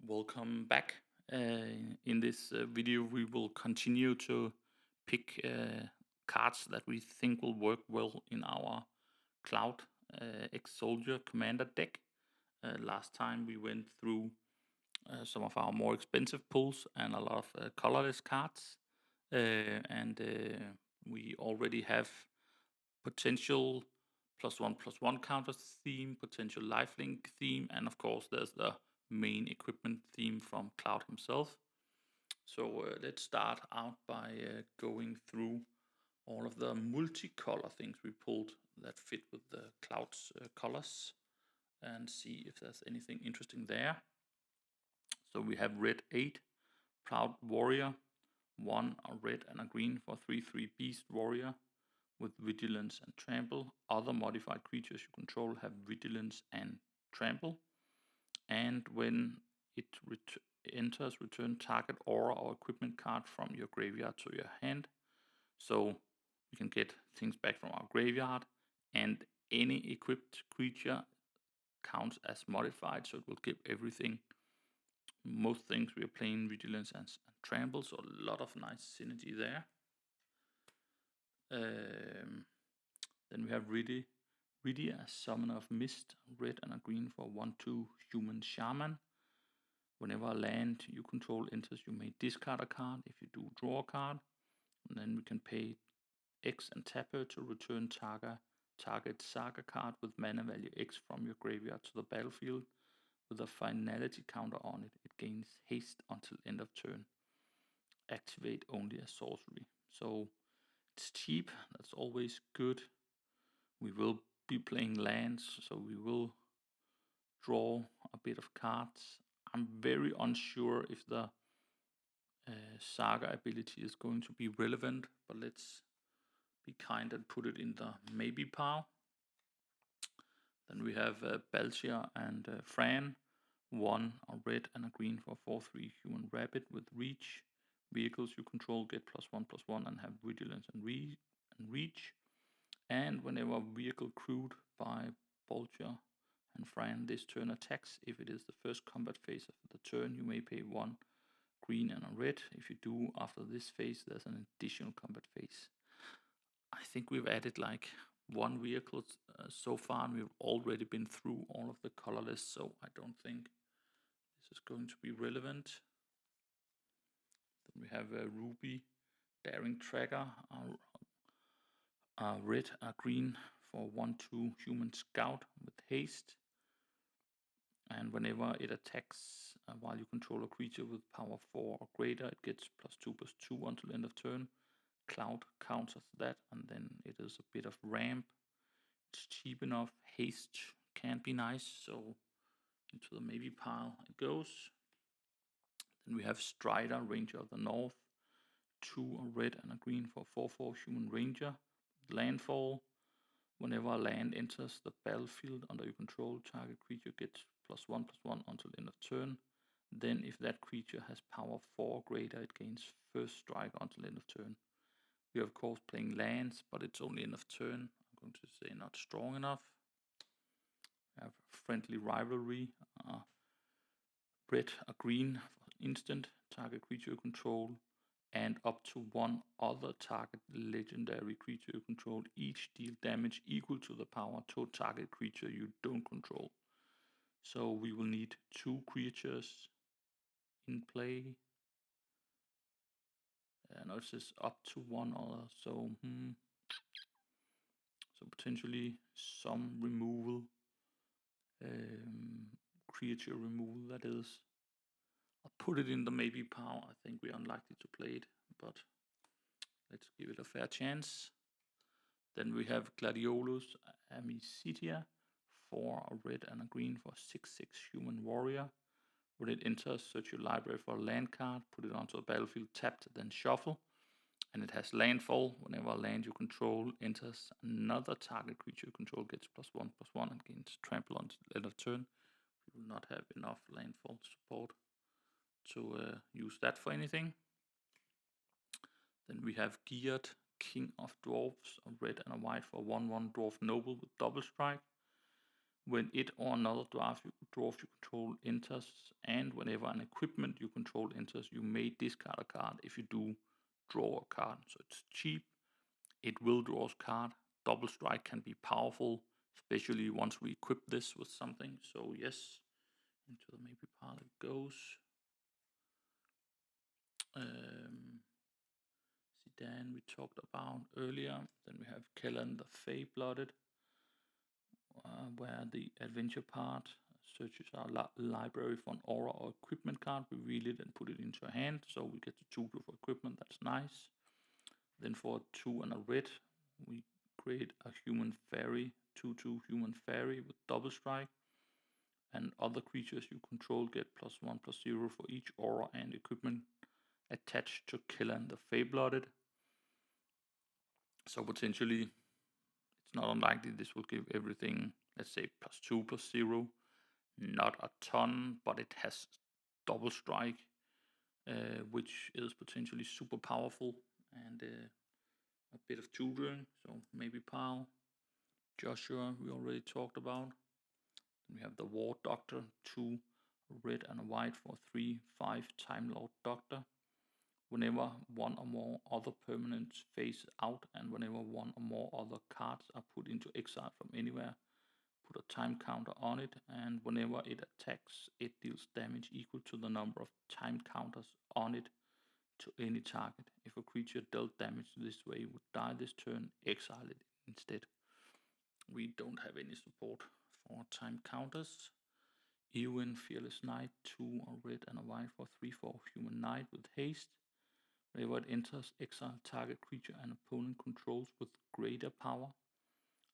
Welcome back. In this video, we will continue to pick cards that we think will work well in our Cloud Ex-Soldier Commander deck. Last time we went through some of our more expensive pulls and a lot of colorless cards. And we already have potential +1/+1 counter theme, potential lifelink theme, and of course there's the main equipment theme from Cloud himself. So let's start out by going through all of the multicolor things we pulled that fit with the Cloud's colors and see if there's anything interesting there. So we have red 8, Proud Warrior, 1 a red and a green for 3/3 Beast Warrior with Vigilance and Trample. Other modified creatures you control have Vigilance and Trample. And when it enters, return target aura or equipment card from your graveyard to your hand. So we can get things back from our graveyard, and any equipped creature counts as modified, so it will give everything. Most things we are playing Vigilance and Trample, so a lot of nice synergy there. Then we have Rydia, Summoner of Mist, red and a green for 1/2 Human Shaman. Whenever a land you control enters, you may discard a card. If you do, draw a card. And then we can pay X and tap her to return target saga card with mana value X from your graveyard to the battlefield. With a finality counter on it, it gains haste until end of turn. Activate only as sorcery. So it's cheap, that's always good. We will be playing lands, so we will draw a bit of cards. I'm very unsure if the saga ability is going to be relevant, but let's be kind and put it in the maybe pile. Then we have Baltia and Fran, 1 a red and a green for 4/3 Human Rabbit with Reach. Vehicles you control get +1/+1 and have Vigilance and Reach. And whenever vehicle crewed by Baltia and Fran this turn attacks, if it is the first combat phase of the turn, you may pay 1 green and a red. If you do, after this phase, there's an additional combat phase. I think we've added like 1 vehicle so far, and we've already been through all of the colorless, so I don't think this is going to be relevant. Then we have a Ruby, Daring Tracker, a red, a green for 1/2 Human Scout with haste. And whenever it attacks while you control a creature with power 4 or greater, it gets +2/+2 until end of turn. Cloud counters that, and then it is a bit of ramp. It's cheap enough. Haste can be nice, so into the maybe pile it goes. Then we have Strider, Ranger of the North, 2 a red and a green for 4/4 Human Ranger. Landfall. Whenever a land enters the battlefield under your control, target creature gets +1/+1 until end of turn. Then, if that creature has power 4 or greater, it gains first strike until end of turn. We are of course playing lands, but it's only end of turn. I'm going to say not strong enough. We have Friendly Rivalry, red, a green for instant, target creature you control, and up to 1 other target legendary creature you control, each deal damage equal to the power to target creature you don't control. So we will need 2 creatures in play. And it says up to 1 other, so potentially some removal, creature removal, that is. I'll put it in the maybe pile. I think we're unlikely to play it, but let's give it a fair chance. Then we have Gladiolus Amicitia, 4 a red and a green for 6/6 Human Warrior. When it enters, search your library for a land card, put it onto a battlefield tapped, then shuffle. And it has landfall. Whenever a land you control enters, another target creature you control gets +1/+1 and gains trample until the end of turn. We will not have enough landfall support to use that for anything. Then we have Geared, King of Dwarves, a red and a white for 1/1 Dwarf Noble with double strike. when it or another dwarf you control enters, and whenever an equipment you control enters, you may discard a card. If you do, draw a card. So it's cheap. It will draw a card. Double strike can be powerful, especially once we equip this with something. So yes, into the maybe pile it goes. Zidane we talked about earlier. Then we have Kellan the Fey-Blooded, where the adventure part searches our library for an aura or equipment card, reveal it and put it into a hand, so we get the 2 for equipment. That's nice. Then for 2 and a red, we create a human fairy, 2/2 human fairy with double strike, and other creatures you control get +1/+0 for each aura and equipment attached to Kellan the Fey-Blooded. So potentially, it's not unlikely this will give everything, let's say, +2/+0. Not a ton, but it has double strike, which is potentially super powerful, and a bit of tutoring. So maybe Pal, Joshua, we already talked about. Then we have the War Doctor, 2 red and a white for 3/5 Time Lord Doctor. Whenever one or more other permanents face out, and whenever one or more other cards are put into exile from anywhere, put a time counter on it, and whenever it attacks, it deals damage equal to the number of time counters on it to any target. If a creature dealt damage this way would die this turn, exile it instead. We don't have any support for time counters. Eowyn, Fearless Knight, 2 a red and a white for 3/4 human knight with haste. Whenever it enters, exile target creature an opponent controls with greater power.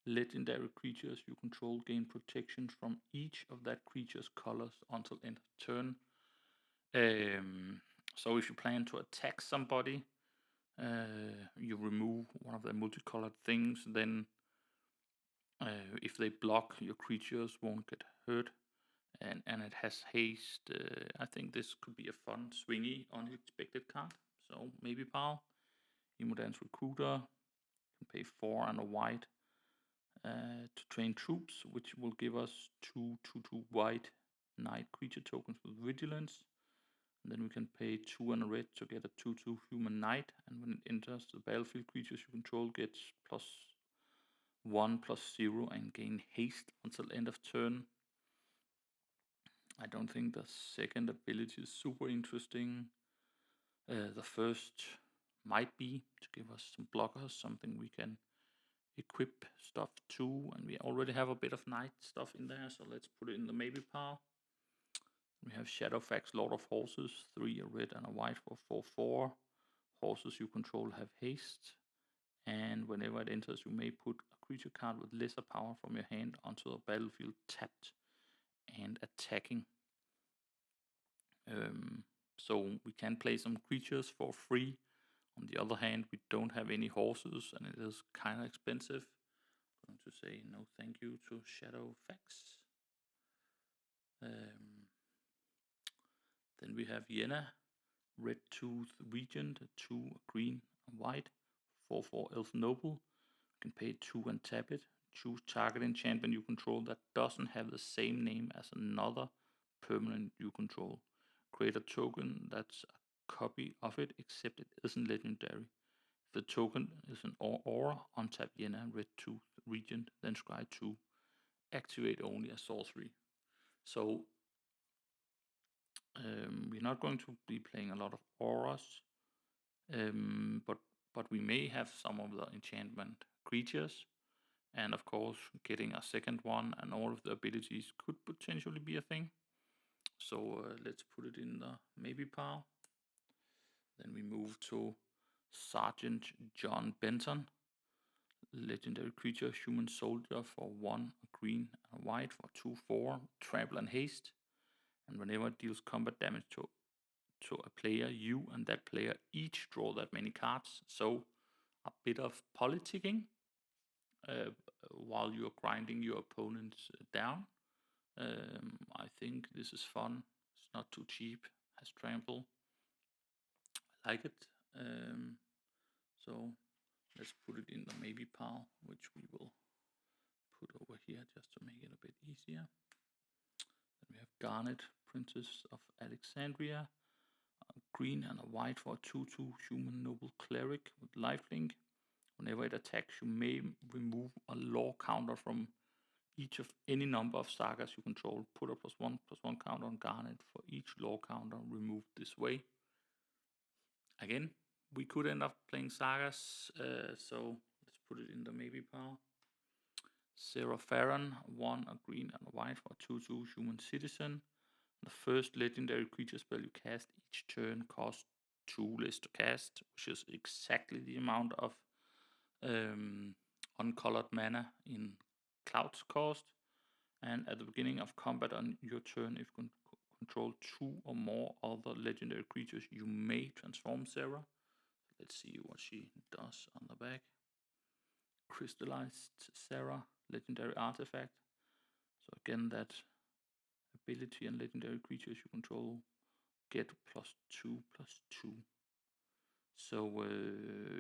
Legendary creatures you control gain protection from each of that creature's colors until end of turn. So if you plan to attack somebody, you remove one of the multicolored things, then if they block, your creatures won't get hurt. And it has haste. I think this could be a fun, swingy, unexpected card. So maybe Pal. Imodance Recruiter can pay 4 and a white to train troops, which will give us 2/2 white knight creature tokens with vigilance. And then we can pay 2 and a red to get a 2/2 human knight. And when it enters the battlefield, creatures you control gets +1/+0 and gain haste until end of turn. I don't think the second ability is super interesting. The first might be to give us some blockers, something we can equip stuff to, and we already have a bit of night stuff in there, so let's put it in the maybe pile. We have Shadowfax, Lord of Horses, 3 a red and a white for 4/4. Horses you control have haste, and whenever it enters, you may put a creature card with lesser power from your hand onto the battlefield tapped and attacking. So we can play some creatures for free. On the other hand, we don't have any horses, and it is kind of expensive. I'm going to say no thank you to Shadowfax. Then we have Yenna, Red Tooth Regent, 2 green and white, 4/4 Elf Noble. You can pay 2 and tap it. Choose target enchantment you control that doesn't have the same name as another permanent you control. Create a token that's a copy of it, except it isn't legendary. If the token is an aura, untap Yenna, Red Tooth Regent, then scry 2. Activate only a sorcery. So we're not going to be playing a lot of auras, but we may have some of the enchantment creatures, and of course getting a second one and all of the abilities could potentially be a thing. So let's put it in the maybe pile. Then we move to Sergeant John Benton, legendary creature, human soldier for 1 a green and a white for 2/4 trample and haste. And whenever it deals combat damage to a player, you and that player each draw that many cards. So a bit of politicking while you're grinding your opponents down. I think this is fun. It's not too cheap. Has trample. I like it. So let's put it in the maybe pile, which we will put over here just to make it a bit easier. Then we have Garnet, Princess of Alexandria, a green and a white for a 2/2 human noble cleric with lifelink. Whenever it attacks, you may remove a law counter from each of any number of sagas you control. Put a +1/+1 counter on Garnet for each law counter removed this way. Again, we could end up playing sagas, so let's put it in the maybe pile. Sarah Farron, 1, a green and a white for a 2/2 human citizen. The first legendary creature spell you cast each turn costs 2 less to cast, which is exactly the amount of uncolored mana in Cloud's cost. And at the beginning of combat on your turn, if you control 2 or more other legendary creatures, you may transform Sarah. Let's see what she does on the back. Crystallized Sarah, legendary artifact. So again, that ability and legendary creatures you control get +2/+2. So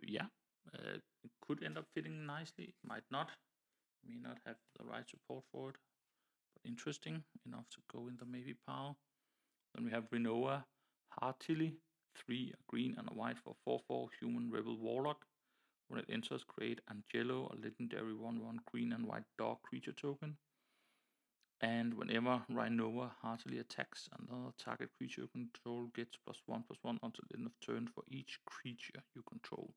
yeah, it could end up fitting nicely. It might not. May not have the right support for it, but interesting enough to go in the maybe pile. Then we have Renoa Heartily, 3, a green and a white for 4/4 human rebel warlock. When it enters, create Angelo, a legendary 1/1 green and white dog creature token. And whenever Rhinoa heartily attacks, another target creature you control gets +1/+1 until the end of turn for each creature you control.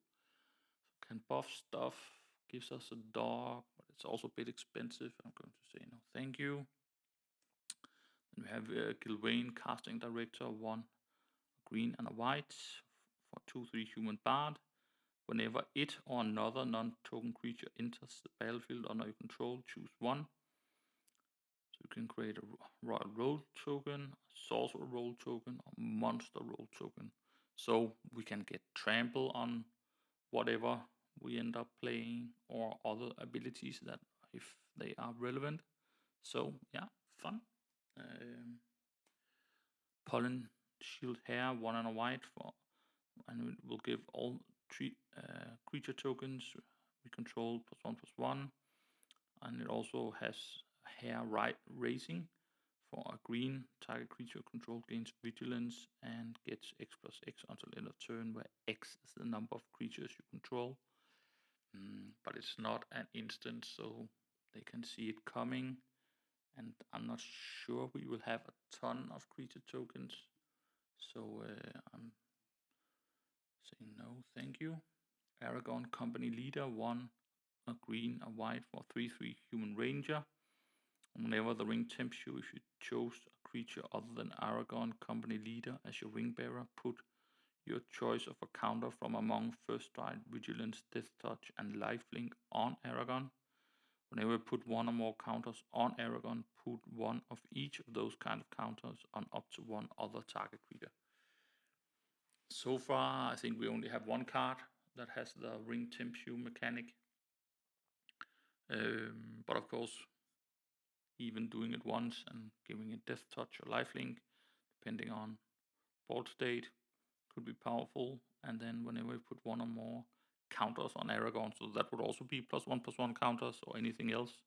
So can buff stuff, gives us a dog, but it's also a bit expensive. I'm going to say no thank you. Then we have Gilwain, Casting Director, 1, a green and a white for 2/3 human bard. Whenever it or another non-token creature enters the battlefield under your control, choose 1. So you can create a royal roll token, a sorcerer roll token, or monster roll token. So we can get trample on whatever we end up playing or other abilities that if they are relevant. So yeah, fun. Pollen Shield Hair, 1 and a white for, and it will give all 3 creature tokens we control +1/+1. And it also has hair raising for a green. Target creature control gains vigilance and gets X+X until end of turn, where X is the number of creatures you control. But it's not an instant, so they can see it coming. And I'm not sure we will have a ton of creature tokens, so I'm saying no thank you. Aragon Company Leader, 1, a green, a white for 3/3 human ranger. Whenever the ring tempts you, if you chose a creature other than Aragon Company Leader as your ring bearer, put your choice of a counter from among First Strike, Vigilance, Death Touch, and Lifelink on Aragon. Whenever you put 1 or more counters on Aragon, put 1 of each of those kind of counters on up to 1 other target creature. So far, I think we only have 1 card that has the ring tempt you mechanic. But of course, even doing it once and giving it Death Touch or Lifelink, depending on board state, could be powerful. And then whenever we put 1 or more counters on Aragon, so that would also be +1/+1 counters or anything else,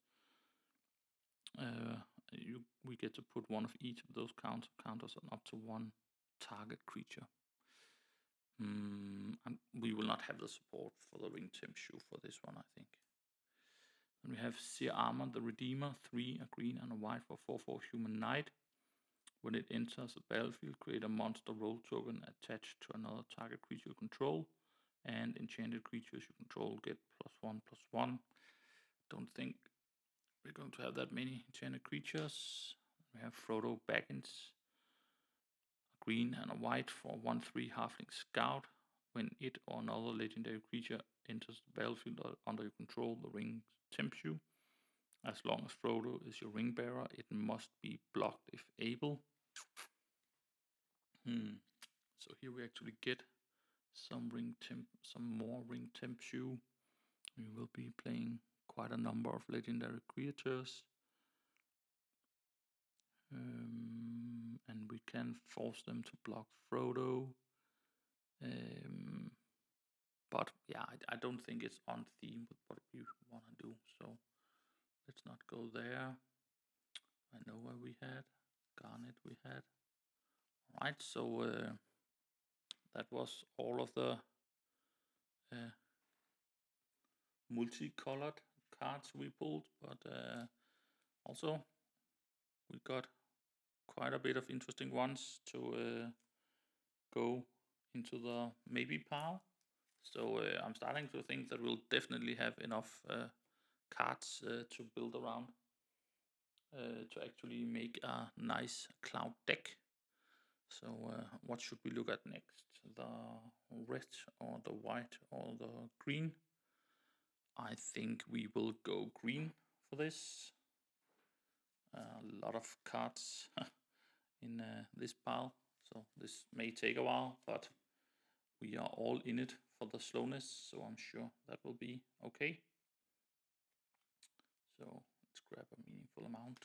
we get to put 1 of each of those counters on up to 1 target creature. We will not have the support for the ring temp shoe for this one, I think. Then we have Seer Armor, the Redeemer, 3, a green and a white for 4/4 human knight. When it enters the battlefield, create a monster roll token attached to another target creature you control, and enchanted creatures you control get +1/+1. Don't think we're going to have that many enchanted creatures. We have Frodo Baggins, a green and a white for 1/3 halfling scout. When it or another legendary creature enters the battlefield under your control, the ring tempts you. As long as Frodo is your ring bearer, it must be blocked if able. So here we actually get some more ring temp shoe. We will be playing quite a number of legendary creatures. And we can force them to block Frodo. But yeah, I don't think it's on theme with what we want to do. So let's not go there. I know where we had. Garnet we had. Alright, so that was all of the multicolored cards we pulled, but also we got quite a bit of interesting ones to go into the maybe pile. So I'm starting to think that we'll definitely have enough cards to build around to actually make a nice cloud deck. So what should we look at next? The red or the white or the green? I think we will go green for this. A lot of cards in this pile, so this may take a while, but we are all in it for the slowness, so I'm sure that will be okay. So let's grab a meaningful amount.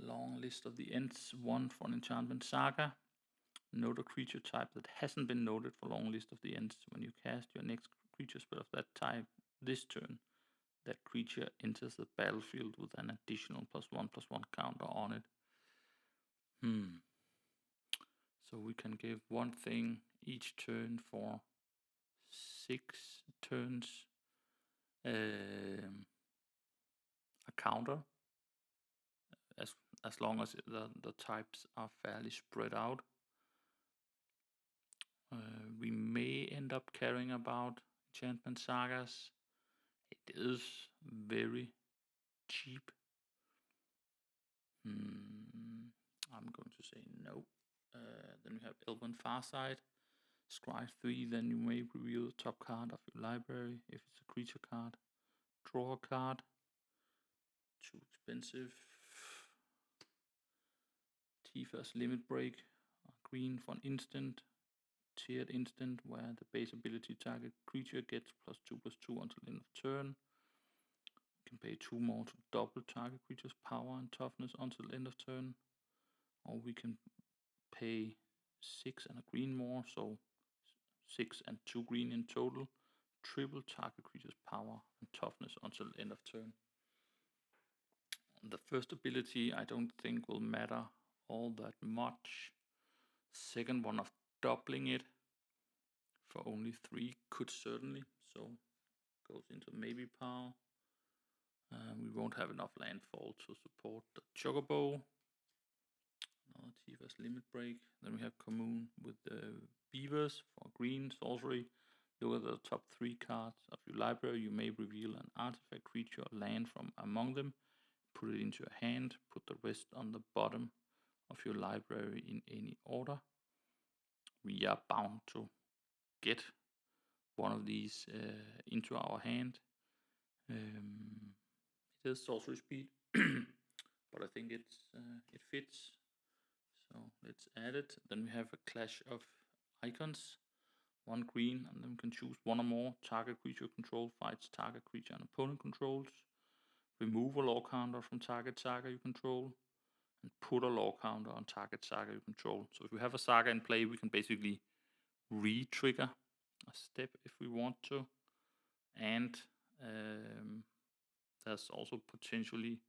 Long list of the ends, one for an enchantment saga. Note a creature type that hasn't been noted for long list of the ends. When you cast your next creature spell of that type this turn, that creature enters the battlefield with an additional +1/+1 counter on it. So we can give one thing each turn for 6 turns. A counter, as long as the types are fairly spread out. We may end up caring about enchantment sagas. It is very cheap. I'm going to say no. Then we have Elven Farsight. Scry 3, then you may reveal the top card of your library if it's a creature card. Draw a card. Too expensive. Tifa's Limit Break. Green for an instant. Tiered instant where the base ability target creature gets +2/+2 until end of turn. You can pay 2 more to double target creature's power and toughness until end of turn. Or we can pay 6 and a green more, so 6 and 2 green in total. Triple target creature's power and toughness until end of turn. The first ability I don't think will matter all that much. Second one of doubling it for only 3 could certainly, so goes into maybe pile. We won't have enough landfall to support the Chocobo. Another Tifa's Limit Break. Then we have Commune with the Beavers for green sorcery. Look at the top 3 cards of your library. You may reveal an artifact, creature, or land from among them. Put it into your hand. Put the rest on the bottom of your library in any order. We are bound to get one of these into our hand. It is sorcery speed, but I think it fits. So let's add it. Then we have a clash of icons. 1 green, and then we can choose 1 or more. Target creature control fights target creature and opponent controls. Remove a law counter from target saga you control. And put a law counter on target saga you control. So if we have a saga in play, we can basically re-trigger a step if we want to. And there's also potentially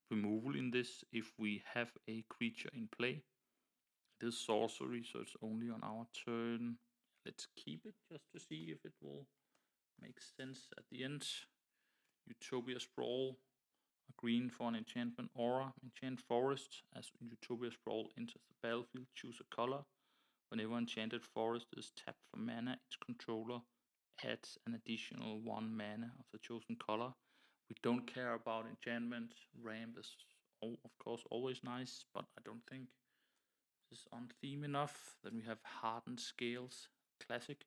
removal in this if we have a creature in play. It is sorcery, so it's only on our turn. Let's keep it just to see if it will make sense at the end. Utopia Sprawl, a green for an enchantment aura. Enchant Forest. As Utopia Sprawl enters the battlefield, choose a color. Whenever Enchanted Forest is tapped for mana, its controller adds an additional 1 mana of the chosen color. We don't care about enchantment. Ramp is, of course, always nice, but I don't think this is on theme enough. Then we have Hardened Scales, classic.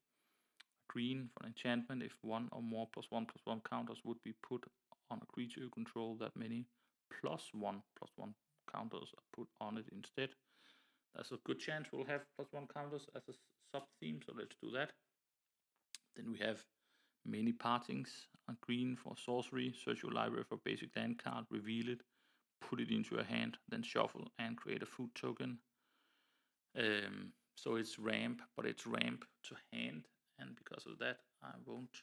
Green for enchantment. If 1 or more +1/+1 counters would be put on a creature you control, that many +1/+1 counters are put on it instead. There's a good chance we'll have +1 counters as a sub-theme, so let's do that. Then we have Many Partings, a green for sorcery. Search your library for basic land card, reveal it, put it into your hand, then shuffle and create a food token. So it's ramp, but it's ramp to hand, and because of that I won't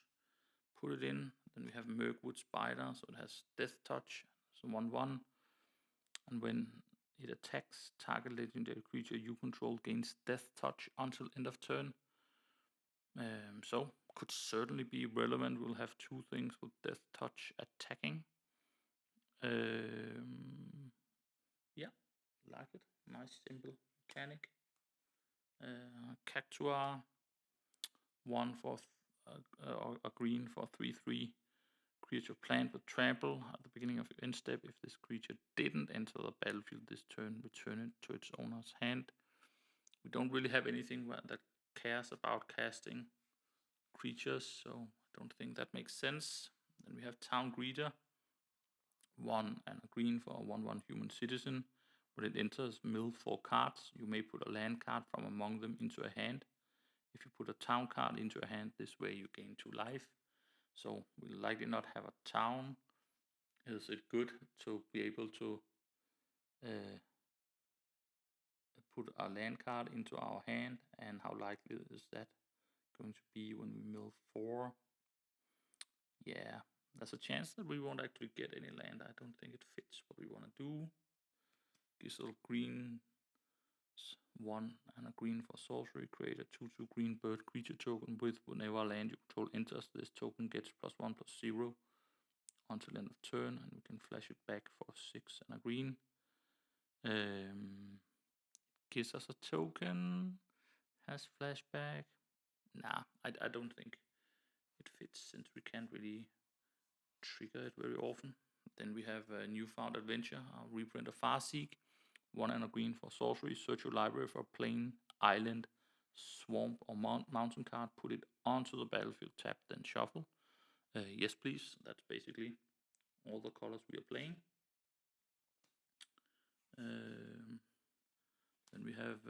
put it in. Then we have Mirkwood Spider, so it has Death Touch, so 1/1. And when it attacks target legendary creature you control gains Death Touch until end of turn. So could certainly be relevant. We'll have two things with Death Touch attacking. Yeah, like it. Nice simple mechanic. Cactuar, one for a green for 3/3. Creature plant with trample at the beginning of your end step. If this creature didn't enter the battlefield this turn, return it to its owner's hand. We don't really have anything that cares about casting creatures, so I don't think that makes sense. Then we have Town Greeter, 1 and a green for a 1/1 human citizen. When it enters, mill 4 cards. You may put a land card from among them into a hand. If you put a town card into a hand, this way you gain 2 life. So we'll likely not have a town. Is it good to be able to put a land card into our hand? And how likely is that going to be when we mill 4? Yeah, there's a chance that we won't actually get any land. I don't think it fits what we want to do. Gizzle green, 1 and a green for sorcery. Create a 2/2 green bird creature token with whenever land you control enters, this token gets +1/+0 until end of turn, and we can flash it back for 6 and a green. Gives us a token, has flashback. Nah, I don't think it fits since we can't really trigger it very often. Then we have a Newfound Adventure, a reprint of Farseek, 1 and a green for sorcery. Search your library for a plain, island, swamp, or mountain card. Put it onto the battlefield, tap, then shuffle. Yes, please. That's basically all the colors we are playing. Then we have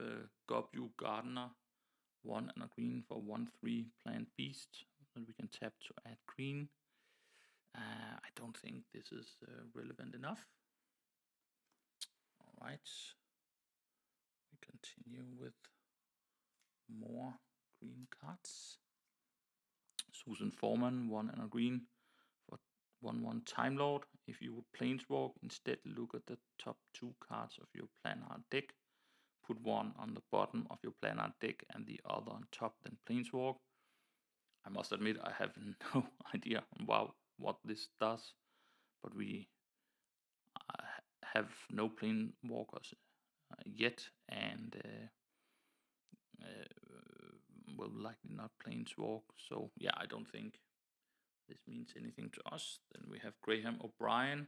Gobu Gardener, 1 and a green for 1/3 plant beast that we can tap to add green. I don't think this is relevant enough. All right, we continue with more green cards. Susan Foreman, 1 and a green for 1/1 Time Lord. If you would planeswalk, instead look at the top 2 cards of your planar deck. Put 1 on the bottom of your planar deck and the other on top, then planeswalk. I must admit I have no idea what this does, but we have no planeswalkers yet, and will likely not planeswalk. So yeah, I don't think this means anything to us. Then we have Graham O'Brien,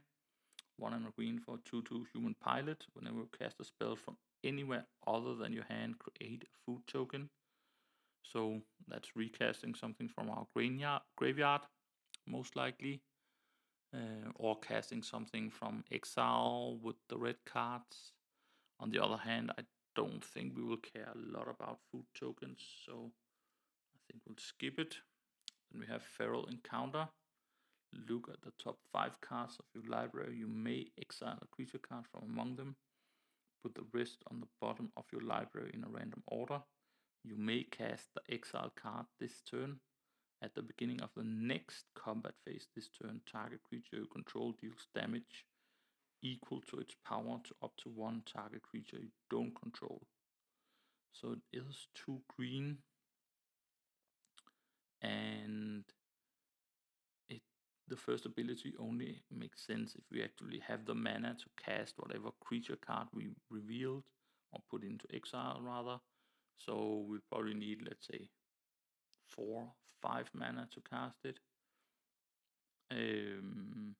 1 and a green for 2/2 human pilot. Whenever you cast a spell from anywhere other than your hand, create a food token. So that's recasting something from our graveyard, most likely, or casting something from exile with the red cards. On the other hand, I don't think we will care a lot about food tokens, so I think we'll skip it. Then we have Feral Encounter. Look at the top 5 cards of your library. You may exile a creature card from among them. Put the rest on the bottom of your library in a random order. You may cast the exile card this turn. At the beginning of the next combat phase this turn, target creature you control deals damage equal to its power to up to 1 target creature you don't control. So it is 2 green, and the first ability only makes sense if we actually have the mana to cast whatever creature card we revealed, or put into exile rather. So we probably need, let's say, 4, 5 mana to cast it. And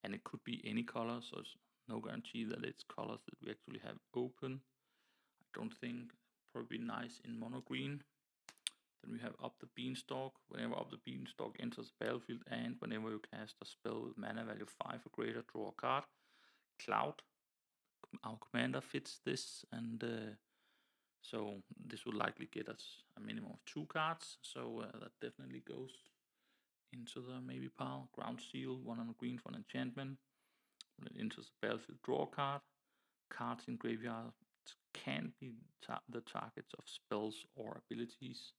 it could be any color, so it's no guarantee that it's colors that we actually have open. I don't think probably nice in mono green. Then we have Up the Beanstalk. Whenever Up the Beanstalk enters the battlefield, and whenever you cast a spell with mana value 5 or greater, draw a card. Cloud, our commander, fits this, and so this will likely get us a minimum of 2 cards. So that definitely goes into the maybe pile. Ground Seal, 1 and a green for an enchantment. When it enters the battlefield, draw a card. Cards in graveyards can be the targets of spells or abilities.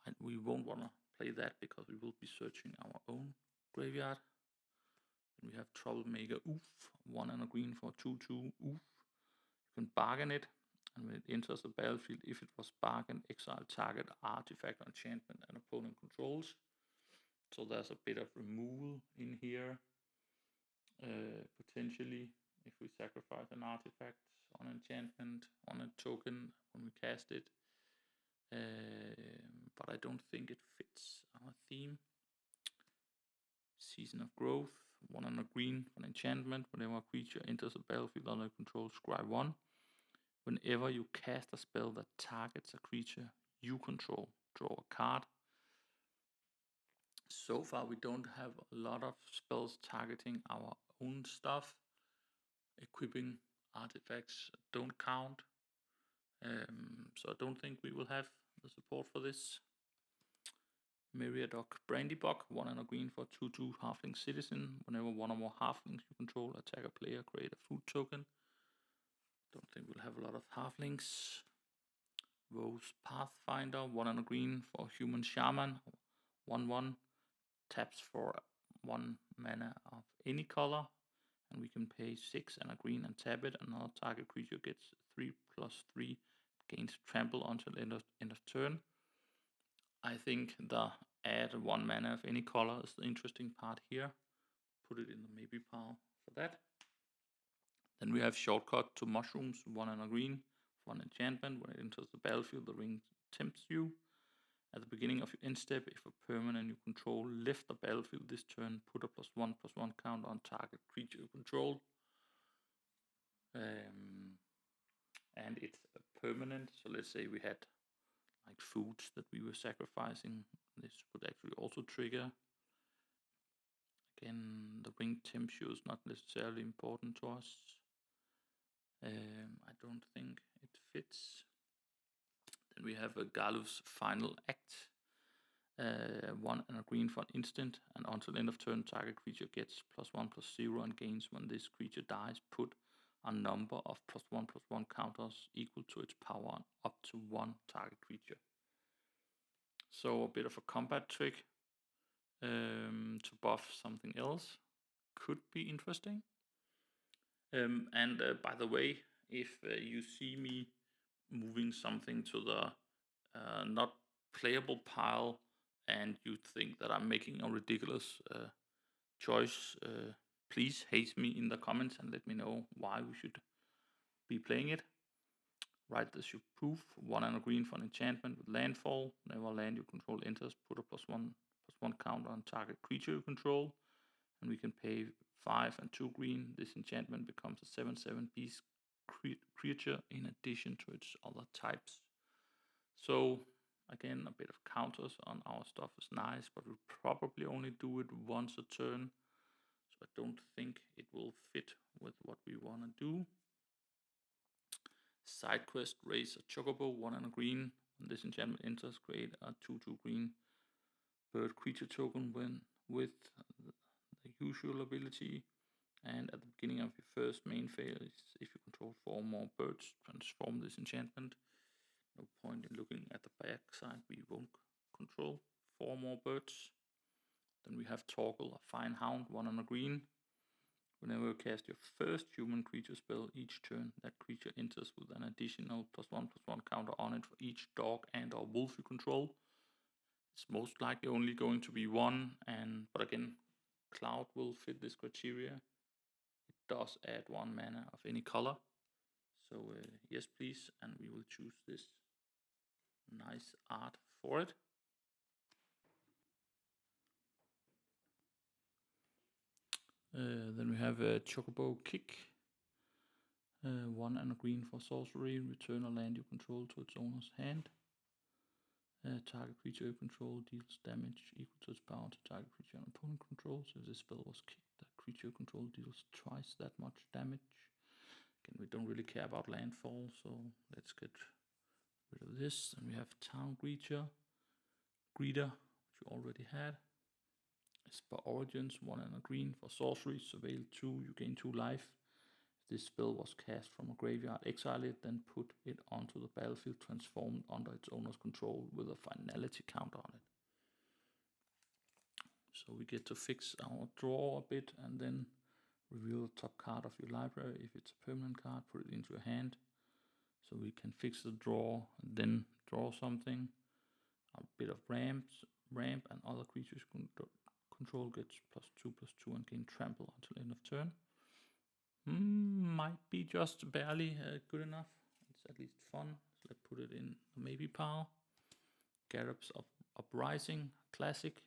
And we won't want to play that because we will be searching our own graveyard. Then we have Troublemaker Oof, 1 and a green for 2/2 Oof. You can bargain it, and when it enters the battlefield, if it was bargained, exile target artifact or enchantment an opponent controls. So there's a bit of removal in here, potentially, if we sacrifice an artifact on enchantment on a token when we cast it. But I don't think it fits our theme. Season of Growth, 1 and a green for an enchantment. Whenever a creature enters the battlefield under control, scry 1. Whenever you cast a spell that targets a creature you control, draw a card. So far, we don't have a lot of spells targeting our own stuff. Equipping artifacts don't count. So I don't think we will have the support for this. Meriadoc Brandybuck, 1 and a green for 2/2 Halfling Citizen. Whenever one or more Halflings you control attack a player, create a food token. Don't think we'll have a lot of Halflings. Rose Pathfinder, 1 and a green for Human Shaman. 1/1 taps for 1 mana of any color. And we can pay 6 and a green and tap it. Another target creature gets 3/3, gains trample until end of turn. I think the add 1 mana of any color is the interesting part here. Put it in the maybe pile for that. Then we have Shortcut to Mushrooms, 1 and a green for an enchantment. When it enters the battlefield, the ring tempts you. At the beginning of your end step, if a permanent you control left the battlefield this turn, put a +1/+1 counter on target creature you control. And it's a permanent, so let's say we had like foods that we were sacrificing. This would actually also trigger. Again, the ring temp is not necessarily important to us. I don't think it fits. Then we have a Galuf's Final Act. 1 and a green for an instant, and until end of turn, target creature gets +1/+0 and gains when this creature dies. Put a number of +1/+1 counters equal to its power on up to 1 target creature. So a bit of a combat trick to buff something else could be interesting. And by the way, if you see me moving something to the not playable pile and you think that I'm making a ridiculous choice, please hate me in the comments and let me know why we should be playing it. Write this you proof, 1 and a green for an enchantment with landfall. Whenever land you control enters, put a +1/+1 counter on target creature you control. And we can pay 5 and 2 green. This enchantment becomes a 7/7 beast creature in addition to its other types. So again, a bit of counters on our stuff is nice, but we'll probably only do it once a turn. So I don't think it will fit with what we want to do. Side quest, raise a chocobo, 1 and a green. When this enchantment enters, create a 2/2 green bird creature token with the usual ability. And at the beginning of your first main phase, if you control 4 more birds, transform this enchantment. No point in looking at the back side, we won't control 4 more birds. Then we have Torgal, a fine hound, 1 and a green. Whenever you cast your first human creature spell each turn, that creature enters with an additional +1/+1 counter on it for each dog and or wolf you control. It's most likely only going to be 1, but again, Cloud will fit this criteria. It does add 1 mana of any color. So yes, please, and we will choose this nice art for it. Then we have a Chocobo Kick. 1 and a green for sorcery. Return a land you control to its owner's hand. Target creature you control deals damage equal to its power to target creature and opponent controls. If this spell was kicked, that creature you control deals twice that much damage. Again, we don't really care about landfall, so let's get rid of this. And we have Town Greeter, which you already had. Esper Origins, 1 and a green for sorcery. Surveil 2, you gain 2 life. If this spell was cast from a graveyard, exile it, then put it onto the battlefield transformed under its owner's control with a finality counter on it. So we get to fix our draw a bit and then reveal the top card of your library. If it's a permanent card, put it into your hand. So we can fix the draw and then draw something. A bit of ramp and other creatures control gets +2/+2 and gain trample until end of turn. Might be just barely good enough. It's at least fun. So let's put it in the maybe pile. Garrup's Uprising, classic.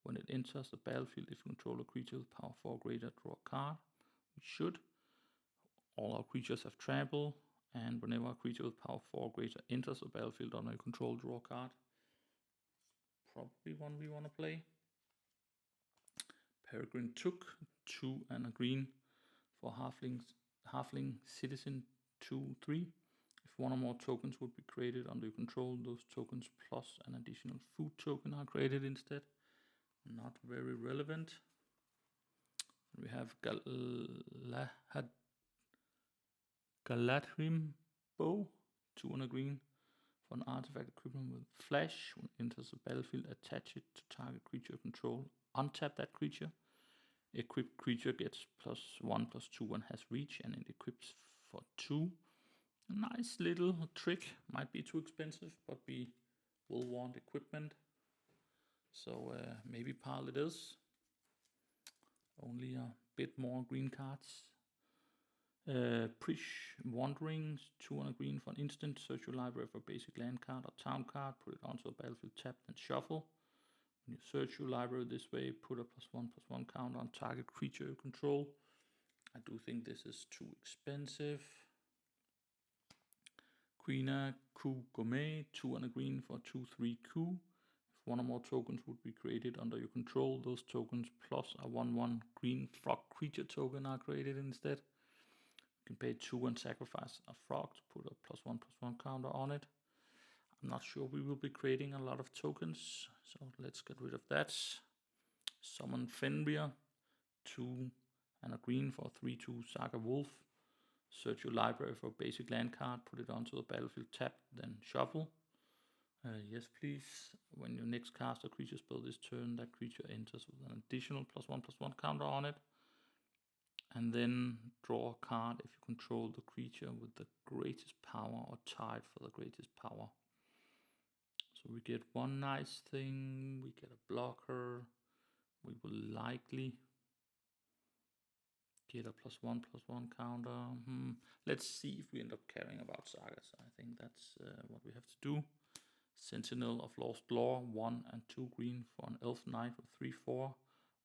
When it enters the battlefield, if you control a creature with power 4 or greater, draw a card. We should. All our creatures have trample, and whenever a creature with power 4 or greater enters the battlefield under your control, draw a card. Probably one we want to play. Peregrine Took, 2 and a green for Halfling Citizen 2/3. If one or more tokens would be created under your control, those tokens plus an additional food token are created instead. Not very relevant. We have Galadhrim Bow, 2 and a green for an artifact equivalent with flash. When it enters the battlefield, attach it to target creature control. Untap that creature. Equipped creature gets +1/+2 and has reach, and it equips for 2. A nice little trick. Might be too expensive, but we will want equipment. So maybe pile it is. Only a bit more green cards. Prish Wanderings, 2 and a green for an instant. Search your library for a basic land card or town card. Put it onto a battlefield tapped and shuffle. When you search your library this way, put a +1/+1 counter on target creature you control. I do think this is too expensive. Quina Ku Gourmet, 2 and a green for 2/3 Ku. If one or more tokens would be created under your control, those tokens plus a 1/1 green frog creature token are created instead. You can pay 2 and sacrifice a frog to put a +1/+1 counter on it. I'm not sure we will be creating a lot of tokens, so let's get rid of that. Summon Fenrir, 2 and a green for 3/2 Saga Wolf. Search your library for a basic land card, put it onto the battlefield tapped, then shuffle. Yes, please. When you next cast a creature spell this turn, that creature enters with an additional +1/+1 counter on it. And then draw a card if you control the creature with the greatest power or tied for the greatest power. So we get one nice thing, we get a blocker, we will likely get a +1/+1 counter. Let's see if we end up caring about sagas. I think that's what we have to do. Sentinel of Lost Lore, 1 and 2 green for an elf knight with 3/4.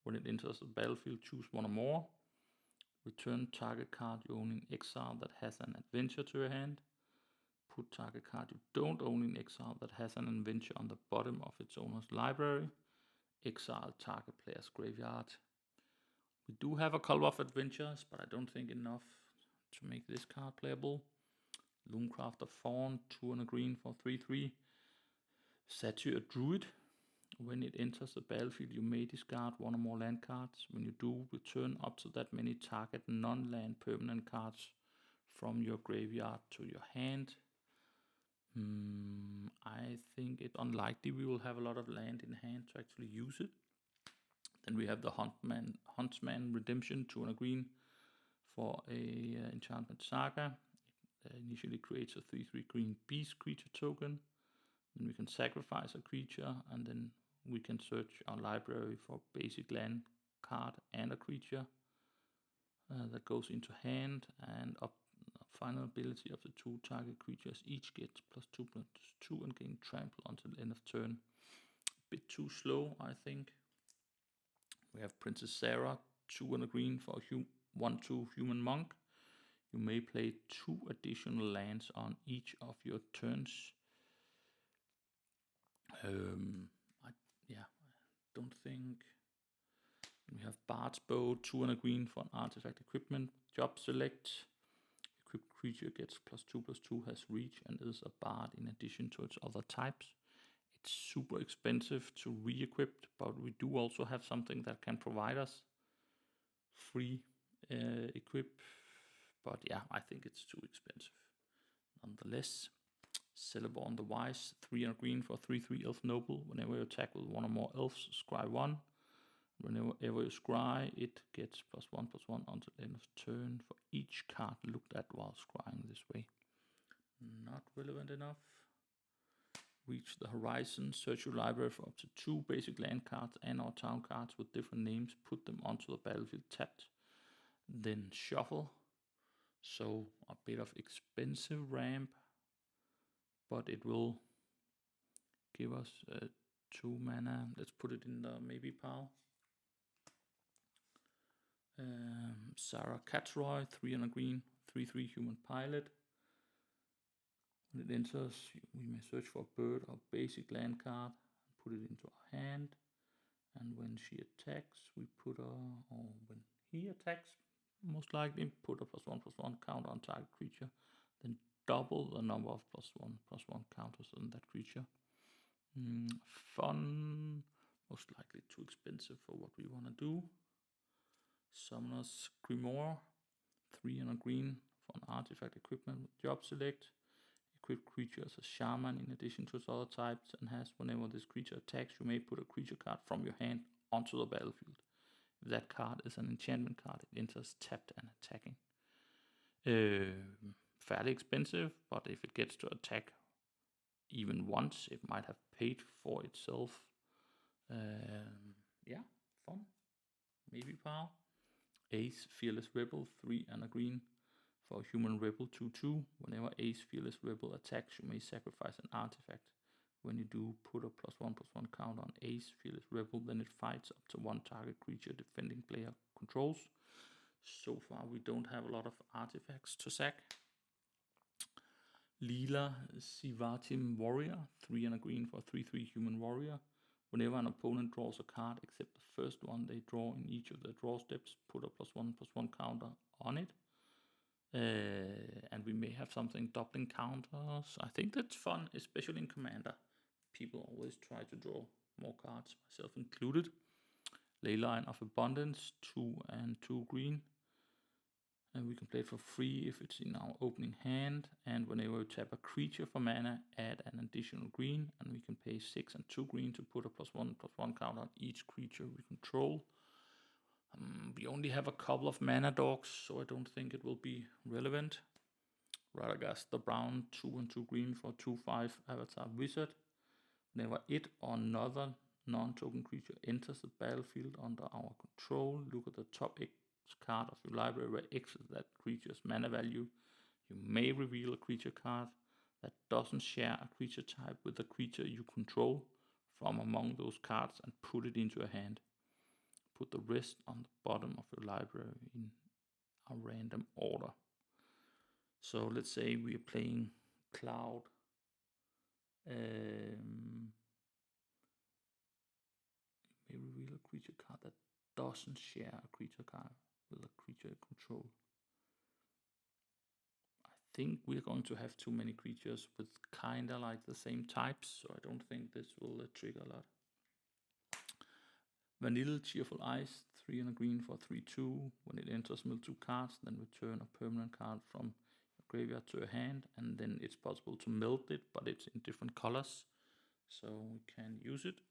When it enters the battlefield, choose one or more. Return target card you own in exile that has an adventure to your hand. Put target card you don't own in exile that has an adventure on the bottom of its owner's library. Exile target player's graveyard. We do have a couple of adventures, but I don't think enough to make this card playable. Loomcrafter Fawn, 2 and a green for 3/3. Satyr Druid. When it enters the battlefield, you may discard one or more land cards. When you do, return up to that many target non-land permanent cards from your graveyard to your hand. I think it's unlikely we will have a lot of land in hand to actually use it. Then we have the Huntsman Redemption, 2 and a green for a enchantment saga. It initially creates a 3/3 green beast creature token. Then we can sacrifice a creature, and then we can search our library for basic land card and a creature that goes into hand, and up final ability of the 2 target creatures each gets +2/+2 and gain trample until the end of turn. A bit too slow, I think. We have Princess Sarah, 2 and a green for a 1/2 human monk. You may play 2 additional lands on each of your turns. I don't think. We have Bard's Bow, 2 and a green for an artifact equipment. Job select. Equipped creature gets +2/+2, has reach, and is a bard in addition to its other types. It's super expensive to re-equip, but we do also have something that can provide us free equip. But yeah, I think it's too expensive. Nonetheless, Celeborn the Wise, 3 and a green for 3/3 Elf Noble. Whenever you attack with one or more elves, scry 1. whenever you scry, it gets +1/+1 until the end of turn for each card looked at while scrying this way. Not relevant enough. Reach the horizon, search your library for up to 2 basic land cards and or town cards with different names, put them onto the battlefield tapped, then shuffle. So a bit of expensive ramp, but it will give us 2 mana. Let's put it in the maybe pile. Sarah Catroy, 3 and a green, 3/3 human pilot. When it enters, we may search for a bird or basic land card and put it into our hand. And when she attacks, we put a, or when he attacks, most likely put a +1/+1 counter on target creature, then double the number of +1/+1 counters on that creature. Fun, most likely too expensive for what we want to do. Summoner's Grimoire, 3 and a green for an artifact equipment with job select. Equip creature as a shaman in addition to its other types, and has whenever this creature attacks, you may put a creature card from your hand onto the battlefield. If that card is an enchantment card, it enters tapped and attacking. Fairly expensive, but if it gets to attack even once, it might have paid for itself. Yeah, fun. Maybe power. Ace, Fearless Rebel, 3 and a green for a human rebel 2/2. Whenever Ace, Fearless Rebel attacks, you may sacrifice an artifact. When you do, put a +1/+1 counter on Ace, Fearless Rebel, then it fights up to 1 target creature defending player controls. So far, we don't have a lot of artifacts to sack. Leela, Sivatim Warrior, 3 and a green for a 3/3 human warrior. Whenever an opponent draws a card except the first one they draw in each of their draw steps, put a +1/+1 counter on it. And we may have something doubling counters. I think that's fun, especially in Commander. People always try to draw more cards, myself included. Leyline of Abundance, 2 and 2 green. And we can play it for free if it's in our opening hand. And whenever we tap a creature for mana, add an additional green. And we can pay 6 and 2 green to put a +1/+1 counter on each creature we control. We only have a couple of mana dogs, so I don't think it will be relevant. Radagast the Brown, 2 and 2 green for 2/5 Avatar Wizard. Whenever it or another non-token creature enters the battlefield under our control, look at the top X card of your library where X is that creature's mana value. You may reveal a creature card that doesn't share a creature type with the creature you control from among those cards and put it into a hand. Put the rest on the bottom of your library in a random order. So let's say we are playing Cloud. May reveal a creature card that doesn't share a creature card with a creature you control. I think we're going to have too many creatures with kinda like the same types, so I don't think this will trigger a lot. Vanilla Cheerful Ice, 3 and a green for 3/2. When it enters, mill 2 cards, then return a permanent card from your graveyard to your hand, and then it's possible to melt it, but it's in different colors, so we can use it.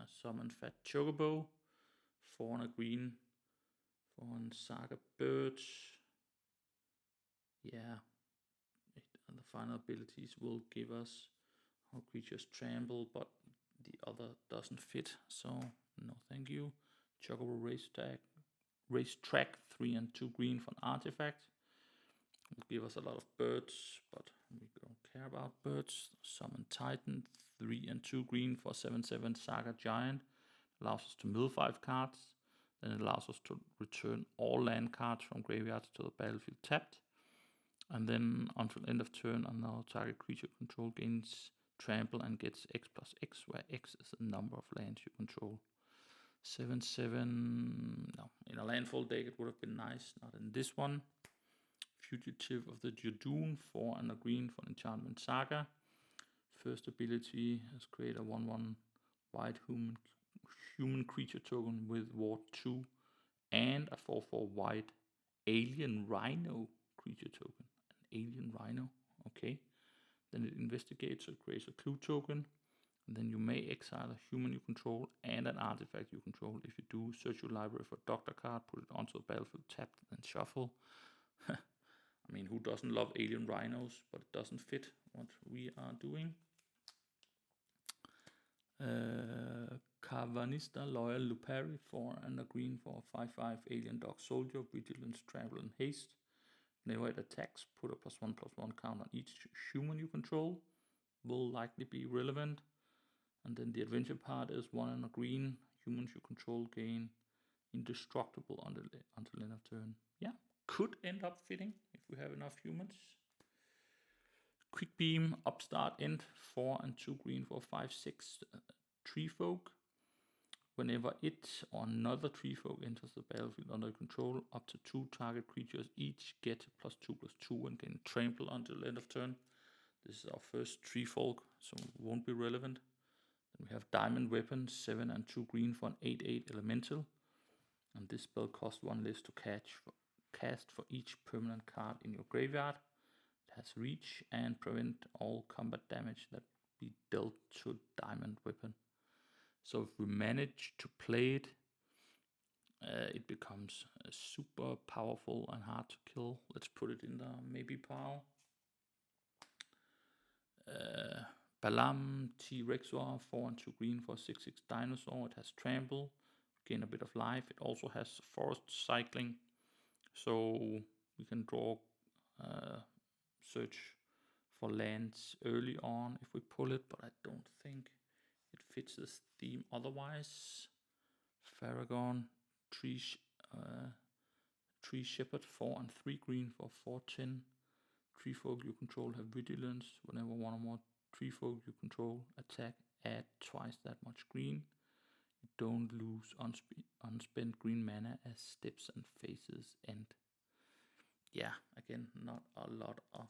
Summon Fat Chocobo, 4 and a green for an Saga Bird. Yeah, and the final abilities will give us our creatures trample, but the other doesn't fit, so no thank you. Chocobo Racetrack, 3 and 2 green for an artifact. Will give us a lot of birds, but we don't care about birds. Summon Titan, 3 and 2 green for 7/7 Saga Giant. Allows us to mill 5 cards. Then it allows us to return all land cards from graveyards to the battlefield tapped. And then until end of turn, another target creature control gains trample and gets X+X, where X is the number of lands you control. 7/7. No, in a landfall deck it would have been nice, not in this one. Fugitive of the Jadoon, 4 and a green for Enchantment Saga. First ability is create a 1/1 white human creature token with Ward 2 and a 4/4 white alien rhino creature token. An alien rhino, okay. Then it investigates or creates a clue token. And then you may exile a human you control and an artifact you control. If you do, search your library for a doctor card, put it onto the battlefield, tap, and shuffle. I mean, who doesn't love alien rhinos? But it doesn't fit what we are doing. Carvanista, Loyal, Lupari, 4 and a green for a 5/5 alien dog soldier, vigilance, travel, and haste. Whenever it attacks, put a +1/+1 count on each human you control. Will likely be relevant. And then the adventure part is 1 and a green. Humans you control gain indestructible until end of turn. Yeah, could end up fitting if we have enough humans. Quick beam, upstart, end, 4 and 2 green for 5/6 tree folk. Whenever it or another tree folk enters the battlefield under control, up to 2 target creatures each get +2/+2 and gain trample until end of turn. This is our first tree folk, so it won't be relevant. Then we have Diamond Weapon, 7 and 2 green for an 8/8 elemental. And this spell costs 1 less to cast for each permanent card in your graveyard. It has reach and prevent all combat damage that be dealt to Diamond Weapon. So if we manage to play it, it becomes super powerful and hard to kill. Let's put it in the maybe pile. Balam T-Rexor, 4 and 2 green for a 6/6 dinosaur. It has trample, gain a bit of life. It also has forest cycling, so we can draw, search for lands early on if we pull it, but I don't think it fits this theme otherwise. Faragon, Tree Shepherd, 4 and 3 green for 4/10. Tree folk you control have vigilance. Whenever one or more tree folk you control attack, add twice that much green. You don't lose unspent green mana as steps and phases end. Yeah, again, not a lot of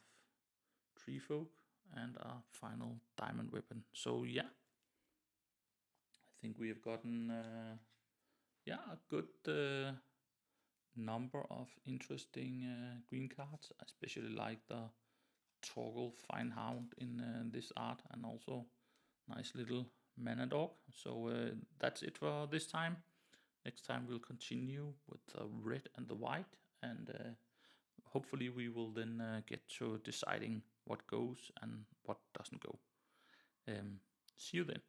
tree folk, and a final Diamond Weapon. So yeah, I think we have gotten a good number of interesting green cards. I especially like the Torgal Fine Hound in this art, and also nice little mana dog. So that's it for this time. Next time we'll continue with the red and the white, and hopefully we will then get to deciding what goes and what doesn't go. See you then.